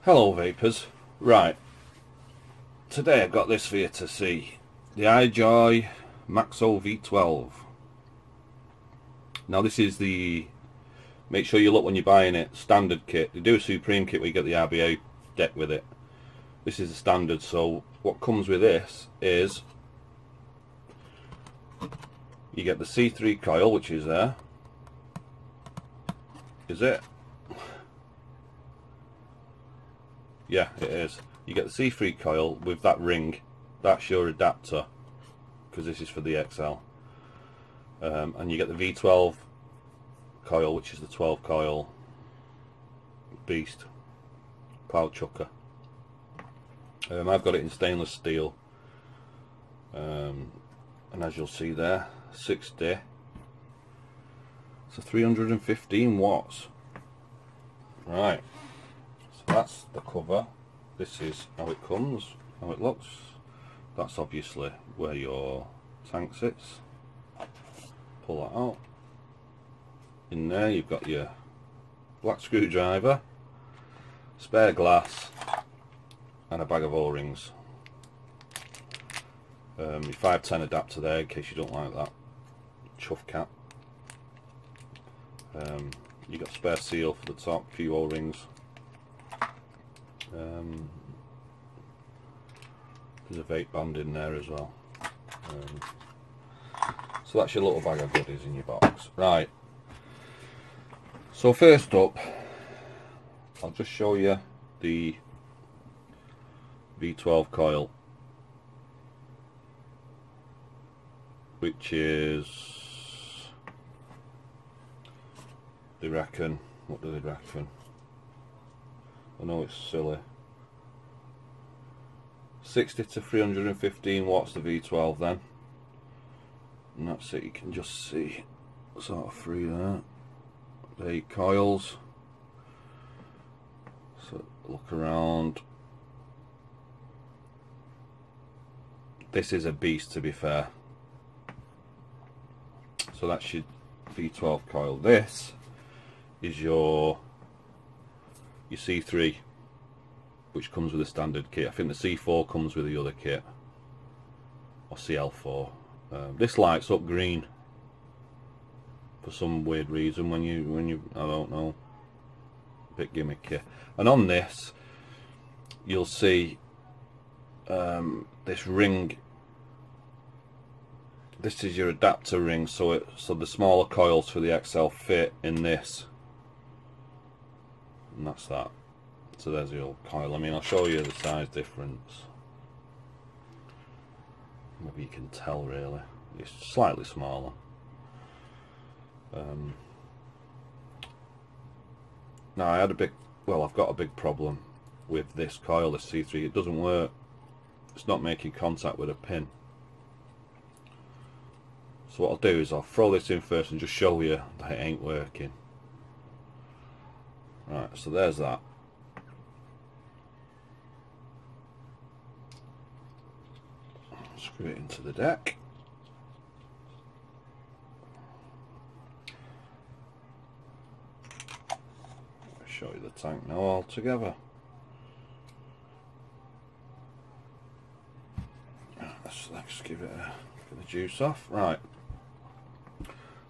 Hello vapors. Right, today I've got this for you to see. The IJOY Maxo V12. Now this is the, make sure you look when you're buying it, standard kit. They do a Supreme kit where you get the RBA deck with it. This is the standard, so what comes with this is you get the C3 coil, which is there. Is it? Yeah, it is. You get the C3 coil with that ring. That's your adapter, because this is for the XL. And you get the V12 coil, which is the 12 coil beast cloud chucker. I've got it in stainless steel, and as you'll see there, 60. So 315 watts. Right. That's the cover. This is how it comes, how it looks. That's obviously where your tank sits. Pull that out. In there you've got your black screwdriver, spare glass, and a bag of O-rings. Your 510 adapter there in case you don't like that chuff cap. You've got spare seal for the top, few O-rings. There's a vape band in there as well. So that's your little bag of goodies in your box. Right. So first up, I'll just show you the V12 coil, which is, they reckon, what do they reckon? I know it's silly. 60 to 315 watts the V12 then. And that's it, you can just see sort of through there. The 8 coils. So look around. This is a beast, to be fair. So that's your V12 coil. This is your C3, which comes with a standard kit. I think the C4 comes with the other kit, or CL4. This lights up green for some weird reason when you I don't know, a bit gimmicky. And on this you'll see this ring. This is your adapter ring, so the smaller coils for the XL fit in this. And that's that. So there's the old coil. I mean, I'll show you the size difference. Maybe you can tell really. It's slightly smaller. Now I had a big, well, I've got a big problem with this coil, this C3. It doesn't work. It's not making contact with a pin. So what I'll do is I'll throw this in first and just show you that it ain't working. Right, so there's that. Screw it into the deck. I'll show you the tank now all together. Let's give it get the juice off. Right.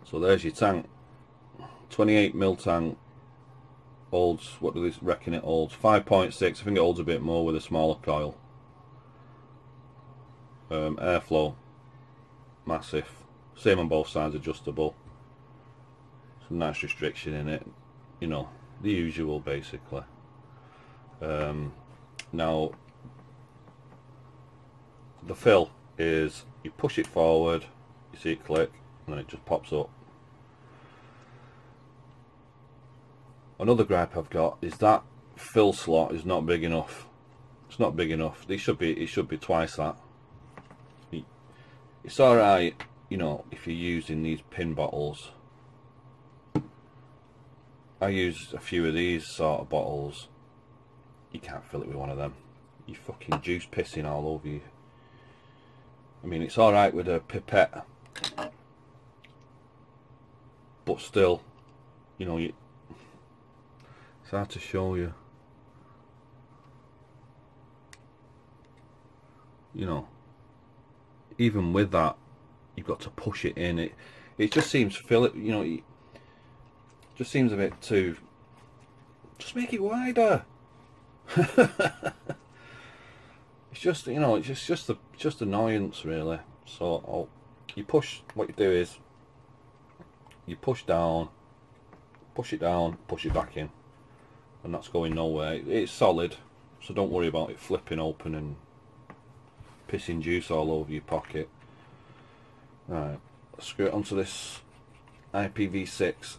So there's your tank. 28mm tank. Holds, what do they reckon it holds? 5.6. I think it holds a bit more with a smaller coil. Airflow, massive. Same on both sides, adjustable. Some nice restriction in it. You know, the usual basically. Now, the fill is, you push it forward, you see it click, and then it just pops up. Another gripe I've got is that fill slot is not big enough. It's not big enough. It should be twice that. It's alright, you know, if you're using these pin bottles. I use a few of these sort of bottles. You can't fill it with one of them. You're fucking juice pissing all over you. I mean, it's alright with a pipette, but still, you know, it's hard to show you. you know, even with that, you've got to push it in. It just seems to fill it, you know, it just seems a bit too, just make it wider. It's just, you know, it's just annoyance really. So you push, what you do is you push down, push it down, push it back in, and that's going nowhere. It's solid, so don't worry about it flipping open and pissing juice all over your pocket. Alright, screw it onto this IPv6.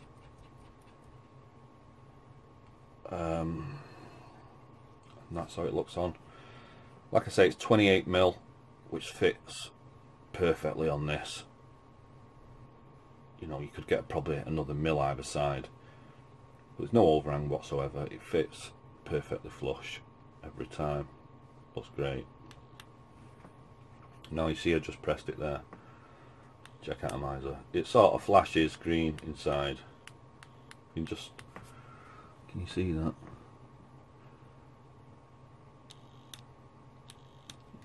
And that's how it looks on. Like I say, it's 28mm, which fits perfectly on this. You know, you could get probably another mil either side. There's no overhang whatsoever. It fits perfectly flush every time. Looks great. Now you see I just pressed it there. Check atomizer. It sort of flashes green inside. You can you see that?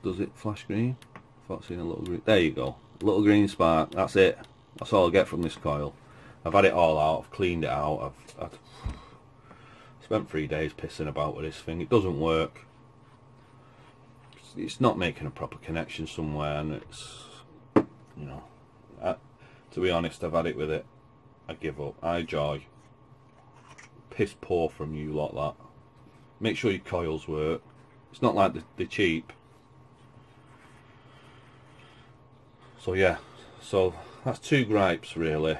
Does it flash green? I thought I'd seen a little green. There you go. A little green spark. That's it. That's all I get from this coil. I've had it all out. I've cleaned it out. I've spent 3 days pissing about with this thing. It doesn't work. It's not making a proper connection somewhere, and it's, you know, to be honest, I've had it with it. I give up. IJOY. Piss poor from you like that. Make sure your coils work. It's not like they're cheap. So yeah, so that's 2 gripes really.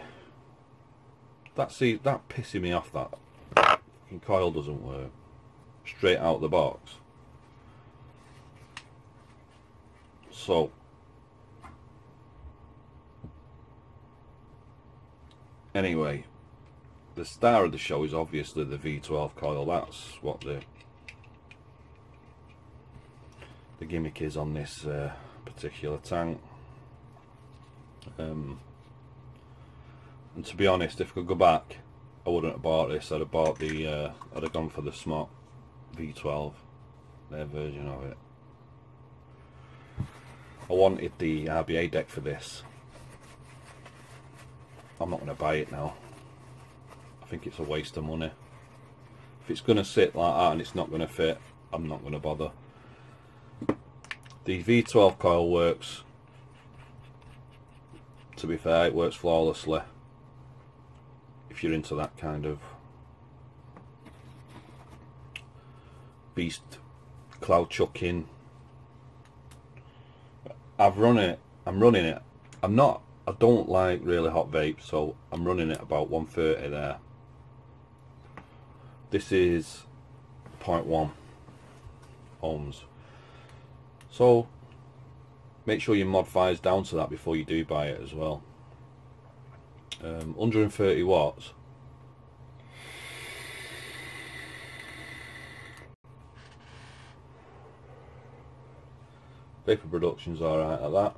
That pissing me off, that fucking coil doesn't work. Straight out the box. So anyway, the star of the show is obviously the V12 coil. That's what the gimmick is on this particular tank. And to be honest, if I could go back, I wouldn't have bought this. I'd have bought the I'd have gone for the Smok V12, their version of it. I wanted the RBA deck for this. I'm not going to buy it now. I think it's a waste of money. If it's going to sit like that and it's not going to fit, I'm not going to bother. The V12 coil works. To be fair, it works flawlessly if you're into that kind of beast cloud chucking. I'm running it. I don't like really hot vape, so I'm running it about 130 there. This is 0.1 ohms. So make sure your mod fires down to that before you do buy it as well. 130 watts. Vapor production's alright at that.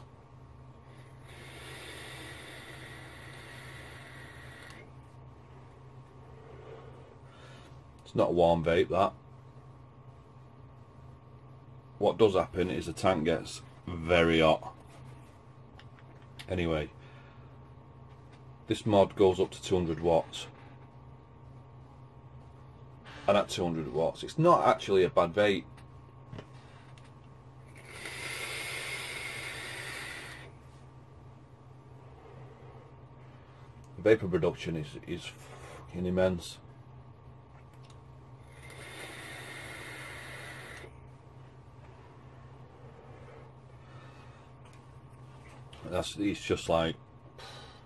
It's not a warm vape, that. What does happen is the tank gets very hot. Anyway, this mod goes up to 200 watts. And at 200 watts, it's not actually a bad vape. The vapor production is fucking immense. It's just like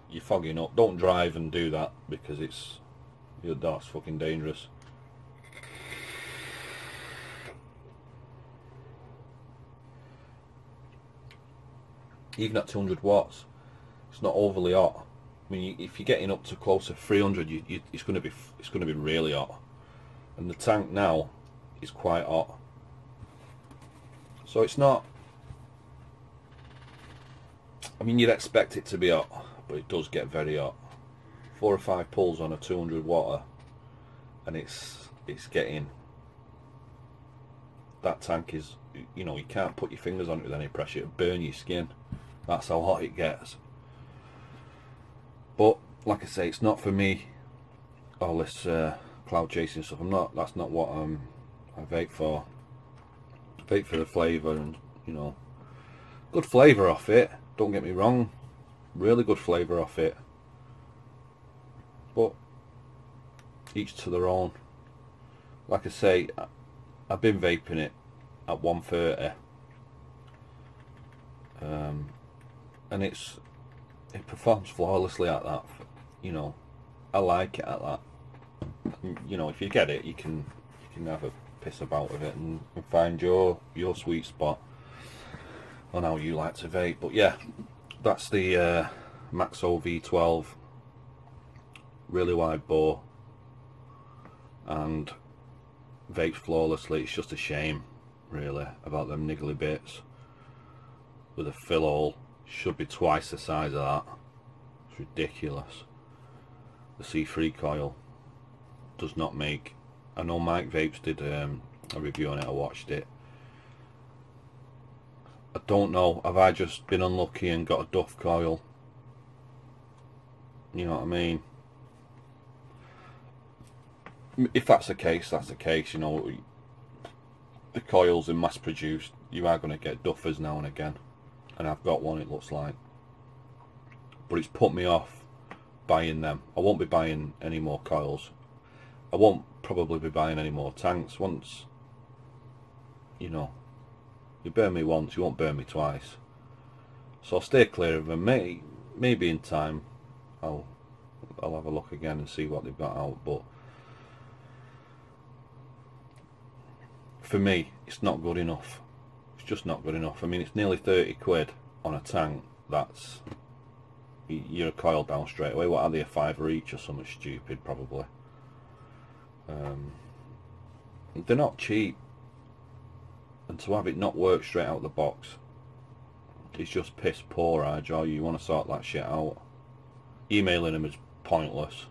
you're fogging up. Don't drive and do that because that's fucking dangerous. Even at 200 watts, it's not overly hot. I mean, if you're getting up to close to 300, it's going to be really hot. And the tank now is quite hot, so it's not. I mean, you'd expect it to be hot, but it does get very hot. 4 or 5 pulls on a 200 watt, and it's getting that tank is, you know, you can't put your fingers on it with any pressure, it'll burn your skin. That's how hot it gets. But like I say, it's not for me, all this cloud chasing stuff. That's not what I vape for. I vape for the flavour, and you know, good flavour off it, don't get me wrong, really good flavour off it, but each to their own. Like I say, I've been vaping it at 130, and it performs flawlessly at that. You know, I like it at that. You know, if you get it, you can have a piss about with it and find your sweet spot on how you like to vape. But yeah, that's the Maxo V12, really wide bore, and vapes flawlessly. It's just a shame really about them niggly bits with a fill hole. Should be twice the size of that. It's ridiculous. The C3 coil does not make, I know Mike Vapes did a review on it, I watched it. I don't know, have I just been unlucky and got a duff coil? You know what I mean? If that's the case, that's the case. You know, the coils are mass produced, you are going to get duffers now and again, and I've got one, it looks like, but it's put me off buying them. I won't be buying any more coils. I won't probably be buying any more tanks. Once, you know, you burn me once, you won't burn me twice. So I'll stay clear of them. Maybe in time I'll have a look again and see what they've got out, but for me it's not good enough. It's just not good enough. I mean, it's nearly 30 quid on a tank. That's, you're a coil down straight away. What are they, a £5 each or something stupid probably? They're not cheap, and to have it not work straight out of the box, it's just piss poor. IJOY, you want to sort that shit out. Emailing them is pointless.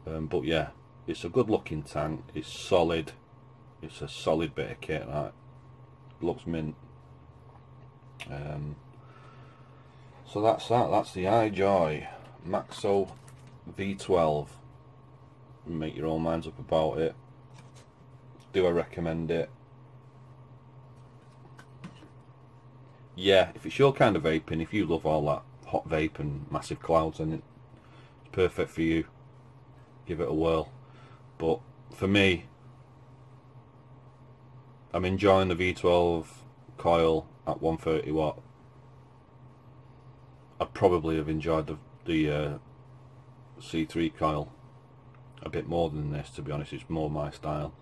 But yeah, it's a good looking tank, it's solid, it's a solid bit of kit, right? Looks mint. So that's that's the IJOY Maxo V12. Make your own minds up about it. Do I recommend it? Yeah, if it's your kind of vaping, if you love all that hot vape and massive clouds, then it's perfect for you. Give it a whirl. But for me, I'm enjoying the V12 coil at 130 watt. I'd probably have enjoyed the C3 coil a bit more than this, to be honest. It's more my style,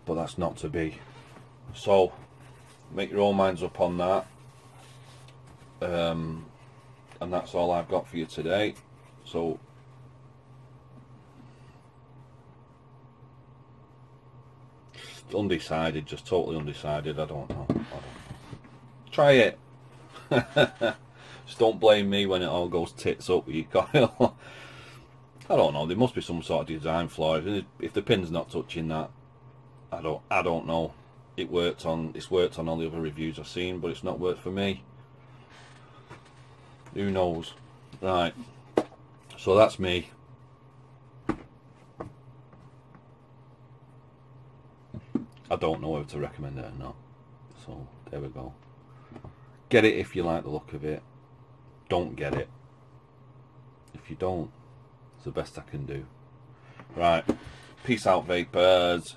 but that's not to be. So make your own minds up on that, and that's all I've got for you today. So undecided, just totally undecided. I don't know. Try it. Just don't blame me when it all goes tits up with your coil. I don't know, there must be some sort of design flaw. If the pin's not touching that, I don't know. It's worked on all the other reviews I've seen, but it's not worked for me. Who knows? Right. So that's me. I don't know whether to recommend it or not. So there we go. Get it if you like the look of it. Don't get it if you don't. It's the best I can do. Right. Peace out, vapors.